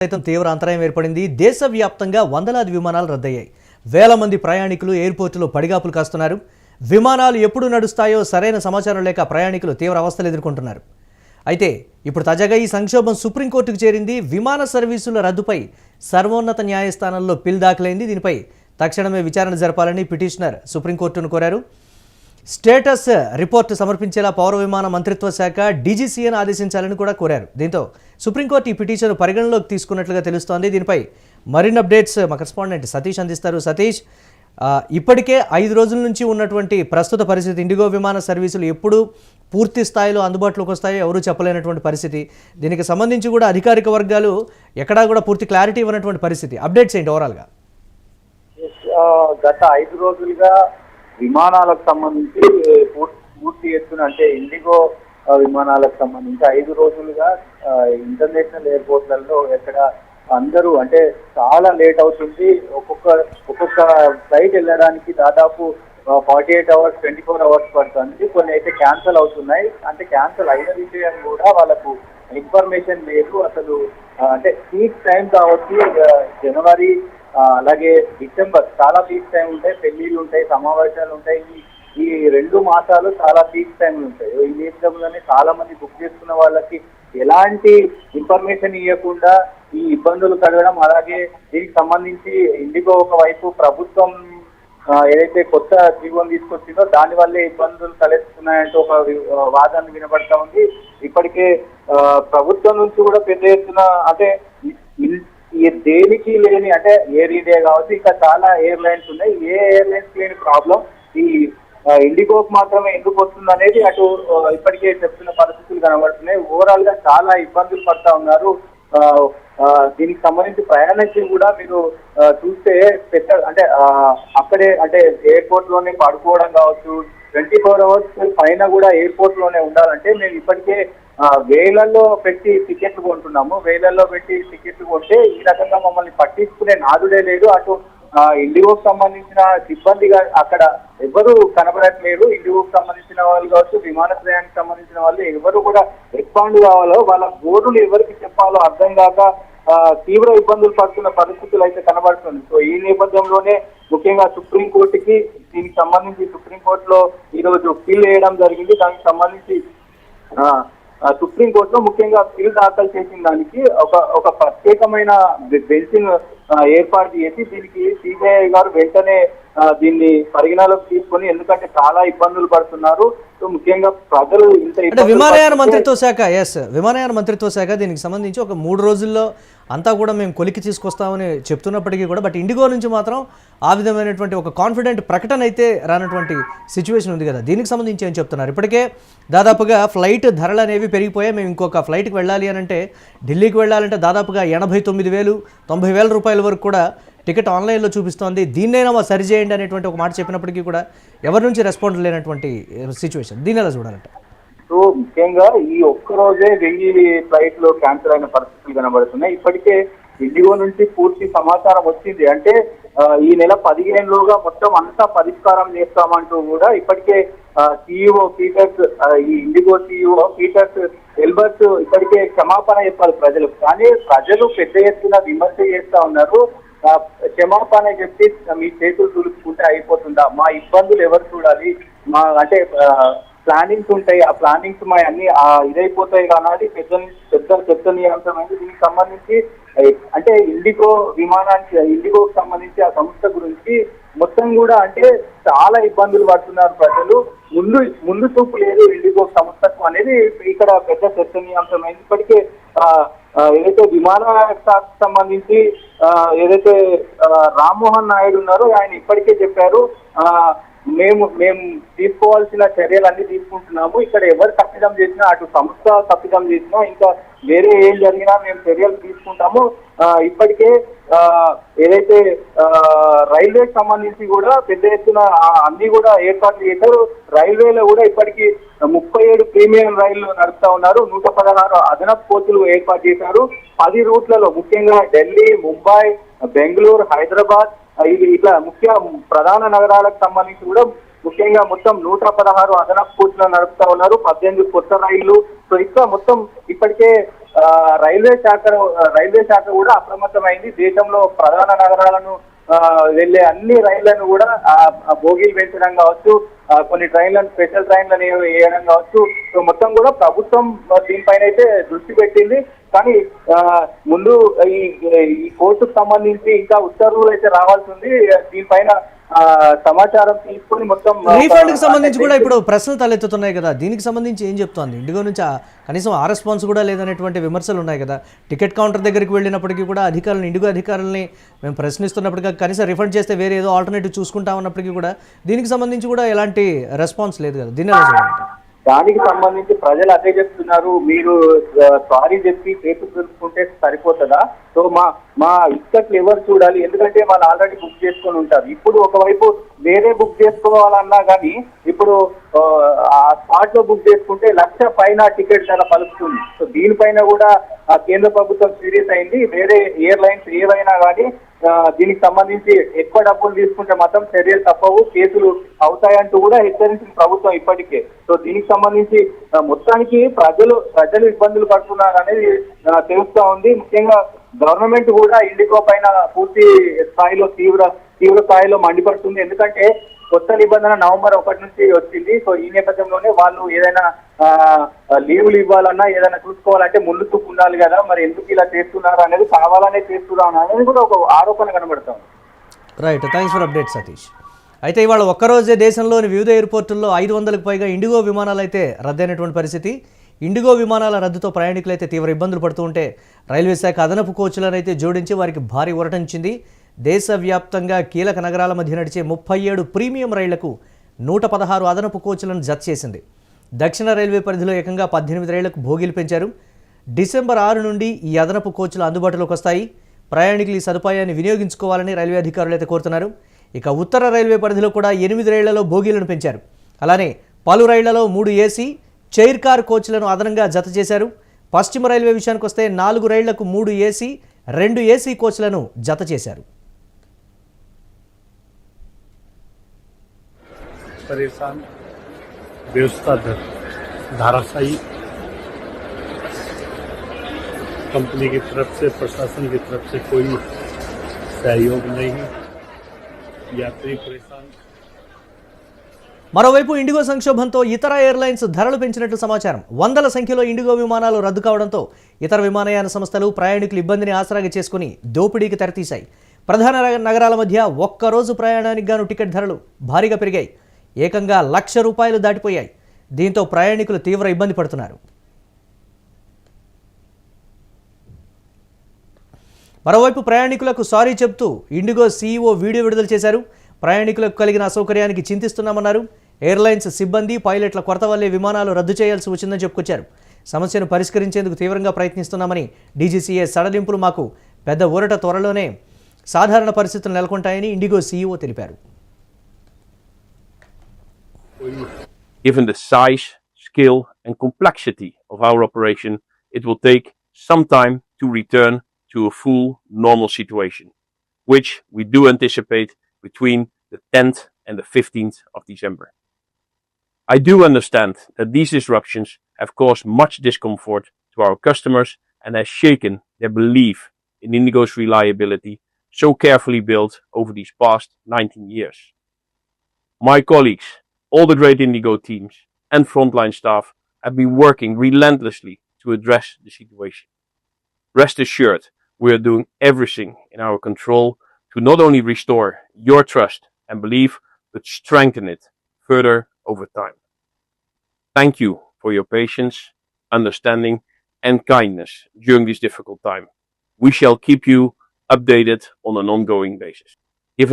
సైతం తీవ్ర అంతరాయం ఏర్పడింది. దేశవ్యాప్తంగా వందలాది విమానాలు రద్దయ్యాయి. వేల మంది ప్రయాణికులు ఎయిర్పోర్టులో పడిగాపులు కాస్తున్నారు. విమానాలు ఎప్పుడు నడుస్తాయో సరైన సమాచారం లేక ప్రయాణికులు తీవ్ర అవస్థలు ఎదుర్కొంటున్నారు. అయితే ఇప్పుడు తాజాగా ఈ సంక్షోభం సుప్రీంకోర్టుకు చేరింది. విమాన సర్వీసుల రద్దుపై సర్వోన్నత న్యాయస్థానంలో పిల్ దాఖలైంది. దీనిపై తక్షణమే విచారణ జరపాలని పిటిషనర్ సుప్రీంకోర్టును కోరారు. స్టేటస్ రిపోర్టు సమర్పించేలా పౌర విమాన మంత్రిత్వ శాఖ డీజీసీఏను ఆదేశించాలని కూడా కోరారు. దీంతో సుప్రీంకోర్టు ఈ పిటిషన్ పరిగణలోకి తీసుకున్నట్లుగా తెలుస్తోంది. దీనిపై మరిన్ని అప్డేట్స్ మా కరెస్పాండెంట్ సతీష్ అందిస్తారు. సతీష్, ఇప్పటికే 5 రోజుల నుంచి ఉన్నటువంటి ప్రస్తుత పరిస్థితి, ఇండిగో విమాన సర్వీసులు ఎప్పుడు పూర్తి స్థాయిలో అందుబాటులోకి వస్తాయో ఎవరూ చెప్పలేనటువంటి పరిస్థితి. దీనికి సంబంధించి కూడా అధికారిక వర్గాలు ఎక్కడా కూడా పూర్తి క్లారిటీ ఇవ్వనటువంటి పరిస్థితి. అప్డేట్స్ ఏంటి ఓవరాల్గా? గత 5 రోజులుగా విమానాలకు సంబంధించి పూర్తి ఎత్తున అంటే ఇండిగో విమానాలకు సంబంధించి 5 రోజులుగా ఇంటర్నేషనల్ ఎయిర్పోర్ట్లలో ఎక్కడ అందరూ అంటే చాలా లేట్ అవుతుంది. ఒక్కొక్క ఫ్లైట్ వెళ్ళడానికి దాదాపు 48 అవర్స్ 24 అవర్స్ పడుతుంది. కొన్ని అయితే క్యాన్సల్ అవుతున్నాయి. అంటే క్యాన్సల్ అయిన విషయం కూడా వాళ్ళకు ఇన్ఫర్మేషన్ లేదు. అసలు అంటే పీక్ టైం కావచ్చు, జనవరి అలాగే డిసెంబర్ చాలా పీక్ టైం ఉంటాయి, పెళ్లిళ్ళు ఉంటాయి, సమావేశాలు ఉంటాయి. ఈ 2 మాసాలు చాలా పీక్ టైంలు ఉంటాయి. ఈ నేపథ్యంలోనే చాలా మంది బుక్ చేసుకున్న వాళ్ళకి ఎలాంటి ఇన్ఫర్మేషన్ ఇవ్వకుండా ఈ ఇబ్బందులు కలగడం, అలాగే దీనికి సంబంధించి ఇండిగో ఒకవైపు ప్రభుత్వం ఏదైతే కొత్త జీవోని తీసుకొచ్చిందో దాని వల్లే ఇబ్బందులు తలెత్తుతున్నాయంటే ఒక వాదన వినబడతా ఉంది. ఇప్పటికే ప్రభుత్వం నుంచి కూడా పెద్ద ఎత్తున అంటే దేనికి లేని అంటే ఎయిర్ ఇండియా కావచ్చు, ఇంకా చాలా ఎయిర్లైన్స్ ఉన్నాయి. ఏ ఎయిర్లైన్స్ లేని ప్రాబ్లం ఈ ఇండిగోకి మాత్రమే ఎందుకు వస్తుంది అనేది అటు ఇప్పటికే చెప్తున్న పరిస్థితులు కనబడుతున్నాయి. ఓవరాల్ గా చాలా ఇబ్బందులు పడతా ఉన్నారు. దీనికి సంబంధించి ప్రయాణికులు కూడా మీరు చూస్తే పెద్ద అంటే అక్కడే అంటే ఎయిర్పోర్ట్ లోనే పడుకోవడం కావచ్చు, 24 అవర్స్ పైన కూడా ఎయిర్పోర్ట్ లోనే ఉండాలంటే మేము ఇప్పటికే వేలల్లో పెట్టి టికెట్లు కొంటున్నాము. వేలల్లో పెట్టి టికెట్లు కొంటే ఈ రకంగా మమ్మల్ని పట్టించుకునే నాదుడే లేదు. అటు ఇండిగోకి సంబంధించిన సిబ్బందిగా అక్కడ ఎవరు కనబడట్లేరు. ఇండిగోకి సంబంధించిన వాళ్ళు కావచ్చు, విమాన ప్రయాణానికి సంబంధించిన వాళ్ళు ఎవరు కూడా రెస్పాండ్ కావాలో వాళ్ళ బోర్డులు ఎవరికి చెప్పాలో అర్థం కాక తీవ్ర ఇబ్బందులు పడుతున్న పరిస్థితులు అయితే కనబడుతుంది. సో ఈ నేపథ్యంలోనే ముఖ్యంగా సుప్రీంకోర్టుకి దీనికి సంబంధించి సుప్రీంకోర్టులో ఈరోజు పిల్ వేయడం జరిగింది. దానికి సంబంధించి సుప్రీంకోర్టులో ముఖ్యంగా పిల్ దాఖలు చేసిన దానికి ఒక ప్రత్యేకమైన బెంచ్ ఏర్పాటు చేసి దీనికి సిబిఐ గారు వెంటనే దీన్ని పరిగణలోకి తీసుకొని, ఎందుకంటే చాలా ఇబ్బందులు పడుతున్నారు. సో ముఖ్యంగా ప్రజలు విమానయాన మంత్రిత్వ శాఖ దీనికి సంబంధించి ఒక 3 రోజుల్లో అంతా కూడా మేము కొలికి తీసుకొస్తామని చెప్తున్నప్పటికీ కూడా బట్ ఇండిగో నుంచి మాత్రం ఆ విధమైనటువంటి ఒక కాన్ఫిడెంట్ ప్రకటన అయితే రానటువంటి సిచ్యువేషన్ ఉంది కదా. దీనికి సంబంధించి ఏం చెప్తున్నారు? ఇప్పటికే దాదాపుగా ఫ్లైట్ ధరలు అనేవి పెరిగిపోయాయి. మేము ఇంకొక ఫ్లైట్కి వెళ్ళాలి అని అంటే, ఢిల్లీకి వెళ్ళాలంటే దాదాపుగా 89,000 90,000 రూపాయల వరకు కూడా టికెట్ ఆన్లైన్లో చూపిస్తోంది. దీన్నైనా మా సరిచేయండి అనేటువంటి ఒక మాట చెప్పినప్పటికీ కూడా ఎవరి నుంచి రెస్పాండ్ లేనటువంటి సిచ్యువేషన్. దీన్ని ఎలా చూడాలంటే సో ముఖ్యంగా ఈ ఒక్కరోజే 1000 ఫ్లైట్లు క్యాన్సిల్ అయిన పరిస్థితులు కనబడుతున్నాయి. ఇప్పటికే ఇండిగో నుంచి పూర్తి సమాచారం వచ్చింది. అంటే ఈ నెల 15లోగా మొత్తం అంతా పరిష్కారం చేస్తామంటూ కూడా ఇప్పటికే సిఇఓ పీటర్స్, ఈ ఇండిగో సిఇఓ పీటర్స్ ఎల్బర్ట్స్ ఇప్పటికే క్షమాపణ చెప్పాలి ప్రజలకు. కానీ ప్రజలు పెద్ద ఎత్తున విమర్శ చేస్తా ఉన్నారు. క్షమాపణ చెప్పి మీ చేతులు తులుచుకుంటే అయిపోతుందా? మా ఇబ్బందులు ఎవరు చూడాలి? మా అంటే ప్లానింగ్స్ ఉంటాయి, ఆ ప్లానింగ్స్ మా అన్ని ఇదైపోతాయి కానీ పెద్ద చర్చనీయాంశమైంది. దీనికి సంబంధించి అంటే ఇండిగోకి సంబంధించి ఆ సంస్థ గురించి మొత్తం కూడా అంటే చాలా ఇబ్బందులు పడుతున్నారు ప్రజలు. ముందు చూపు లేదు ఇండిగో సంస్థకు అనేది ఇక్కడ పెద్ద చర్చనీయాంశమైంది. ఇప్పటికే ఏదైతే విమానాలకు సంబంధించి ఏదైతే రామ్మోహన్ నాయుడు ఉన్నారో ఆయన ఇప్పటికే చెప్పారు, మేము తీసుకోవాల్సిన చర్యలన్నీ తీసుకుంటున్నాము. ఇక్కడ ఎవరు తప్పిదం చేసినా, అటు సంస్థ తప్పిదం చేసినా, ఇంకా వేరే ఏం జరిగినా మేము చర్యలు తీసుకుంటాము. ఇప్పటికే ఏదైతే రైల్వేకి సంబంధించి కూడా పెద్ద ఎత్తున అన్ని కూడా ఏర్పాట్లు చేశారు. రైల్వేలో కూడా ఇప్పటికీ 37 ప్రీమియం రైళ్లు నడుపుతా ఉన్నారు. 116 అదనపు కోచ్లు ఏర్పాటు చేశారు. 10 రూట్లలో ముఖ్యంగా ఢిల్లీ, ముంబై, బెంగళూరు, హైదరాబాద్ ఇట్లా ముఖ్య ప్రధాన నగరాలకు సంబంధించి కూడా ముఖ్యంగా మొత్తం 116 అదనపు కోచ్లు నడుపుతా ఉన్నారు. 18 కొత్త రైళ్లు. సో ఇట్లా మొత్తం ఇప్పటికే రైల్వే శాఖ కూడా అప్రమత్తమైంది. దేశంలో ప్రధాన నగరాలను వెళ్లే అన్ని రైళ్లను కూడా బోగీలు పెంచడం కావచ్చు, కొన్ని ట్రైన్లను స్పెషల్ ట్రైన్లను వేయడం కావచ్చు. సో మొత్తం కూడా ప్రభుత్వం దీనిపైన అయితే దృష్టి పెట్టింది. కానీ ముందు ఈ కోర్టుకు సంబంధించి ఇంకా ఉత్తర్వులు అయితే రావాల్సి ఉంది. దీనిపైన సమాచారం తీసుకొని మొత్తం రీఫండ్ కి సంబంధించి కూడా ఇప్పుడు ప్రశ్నలు తలెత్తుతున్నాయి కదా, దీనికి సంబంధించి ఏం చెప్తోంది ఇండిగో నుంచి? కనీసం ఆ రెస్పాన్స్ కూడా లేదనేటువంటి విమర్శలు ఉన్నాయి కదా. టికెట్ కౌంటర్ దగ్గరికి వెళ్ళినప్పటికీ కూడా అధికారులను, ఇండిగో అధికారులని మేము ప్రశ్నిస్తున్నప్పటికీ కనీసం రిఫండ్ చేస్తే వేరే ఏదో ఆల్టర్నేటివ్ చూసుకుంటా ఉన్నప్పటికీ కూడా దీనికి సంబంధించి కూడా ఎలాంటి రెస్పాన్స్ లేదు కదా. దీన్ని ఎలా చూడాలి? దానికి సంబంధించి ప్రజలు అదే చెప్తున్నారు, మీరు సారీ చెప్పి కేసు తెలుసుకుంటే సరిపోతుందా? సో మా ఇక్కట్లు ఎవరు చూడాలి? ఎందుకంటే వాళ్ళు ఆల్రెడీ బుక్ చేసుకొని ఉంటారు. ఇప్పుడు ఒకవైపు వేరే బుక్ చేసుకోవాలన్నా కానీ ఇప్పుడు ఆ స్పాట్ లో బుక్ చేసుకుంటే 1,00,000 పైన టికెట్ ధర పలుకుతుంది. సో దీనిపైన కూడా కేంద్ర ప్రభుత్వం సీరియస్ అయింది. వేరే ఎయిర్లైన్స్ ఏవైనా కానీ దీనికి సంబంధించి ఎక్కువ డబ్బులు తీసుకుంటే మాత్రం చర్యలు తప్పవు, కేసులు అవుతాయంటూ కూడా హెచ్చరించిన ప్రభుత్వం ఇప్పటికే. సో దీనికి సంబంధించి మొత్తానికి ప్రజలు ఇబ్బందులు పడుతున్నారు అనేది తెలుస్తా ఉంది. ముఖ్యంగా గవర్నమెంట్ కూడా ఇండిగో పైన పూర్తి స్థాయిలో తీవ్ర స్థాయిలో మండిపడుతుంది. ఎందుకంటే కొత్త నిబంధన నవంబర్ 1 నుంచి వచ్చింది. సో ఈ నేపథ్యంలోనే వాళ్ళు ఏదైనా లీవులు ఇవ్వాలన్నా ఏదైనా చూసుకోవాలంటే ముందు చూపు ఉండాలి కదా. మరి ఎందుకు ఇలా చేస్తున్నారు అనేది, కావాలనే చేస్తున్నారు అనేది కూడా ఒక ఆరోపణ కనబడతాం. Right, thanks for update Satish. అయితే ఇవాళ ఒక్కరోజే దేశంలోని వివిధ ఎయిర్పోర్టుల్లో 500కు పైగా ఇండిగో విమానాలు అయితే రద్దయినటువంటి పరిస్థితి. ఇండిగో విమానాల రద్దుతో ప్రయాణికులు అయితే తీవ్ర ఇబ్బందులు పడుతూ ఉంటే రైల్వే శాఖ అదనపు కోచ్లను అయితే జోడించి వారికి భారీ ఊరటనిచ్చింది. దేశవ్యాప్తంగా కీలక నగరాల మధ్య నడిచే 37 ప్రీమియం రైళ్లకు 116 అదనపు కోచ్లను జత చేసింది. దక్షిణ రైల్వే పరిధిలో ఏకంగా 18 రైళ్లకు భోగిలు పెంచారు. డిసెంబర్ 6 నుండి ఈ అదనపు కోచ్లు అందుబాటులోకి వస్తాయి. ప్రయాణికులు ఈ సదుపాయాన్ని వినియోగించుకోవాలని రైల్వే అధికారులు అయితే కోరుతున్నారు. ఇక ఉత్తర రైల్వే పరిధిలో కూడా 8 రైళ్లలో భోగీలను పెంచారు. అలానే పలు రైళ్లలో 3 ఏసీ చైర్ కార్ కోచ్లను అదనంగా జత చేశారు. పశ్చిమ రైల్వే విషయానికి వస్తే 4 రైళ్లకు 3 ఏసీ 2 ఏసీ కోచ్లను జత చేశారు. परेशान व्यवस्था धाराशायी कंपनी की तरफ से, प्रशासन की तरफ से कोई सहयोग नहीं, यात्री परेशान. మరోవైపు ఇండిగో సంక్షోభంతో ఇతర ఎయిర్లైన్స్ ధరలు పెంచినట్లు సమాచారం. వందల సంఖ్యలో ఇండిగో విమానాలు రద్దు కావడంతో ఇతర విమానయాన సంస్థలు ప్రయాణికులు ఇబ్బందిని ఆసరాగా చేసుకుని దోపిడీకి తెరతీశాయి. ప్రధాన నగరాల మధ్య ఒక్కరోజు ప్రయాణానికి గాను టికెట్ ధరలు భారీగా పెరిగాయి. ఏకంగా ₹1,00,000 దాటిపోయాయి. దీంతో ప్రయాణికులు తీవ్ర ఇబ్బంది పడుతున్నారు. మరోవైపు ప్రయాణికులకు సారీ చెప్తూ ఇండిగో సీఈఓ వీడియో విడుదల చేశారు. ప్రయాణికులకు కలిగిన అసౌకర్యానికి చింతిస్తున్నామన్నారు. ఎయిర్లైన్స్ సిబ్బంది, పైలట్ల కొరత వల్లే విమానాలు రద్దు చేయాల్సి వచ్చిందని చెప్పుకొచ్చారు. సమస్యను పరిష్కరించేందుకు తీవ్రంగా ప్రయత్నిస్తున్నామని, డీజీసీఏ సడలింపులు మాకు పెద్ద ఊరట, త్వరలోనే సాధారణ పరిస్థితులు నెలకొంటాయని ఇండిగో సీఈఓ తెలిపారు. Given the size, scale and complexity of our operation, it will take some time to return to a full normal situation, which we do anticipate between the 10th and the 15th of December. I do understand that these disruptions have caused much discomfort to our customers and has shaken their belief in Indigo's reliability so carefully built over these past 19 years. My colleagues, all the great Indigo teams and frontline staff have been working relentlessly to address the situation. Rest assured, we are doing everything in our control to not only restore your trust and belief, but strengthen it further over time. Thank you for your patience, understanding, and kindness during this difficult time. We shall keep you updated on an ongoing basis.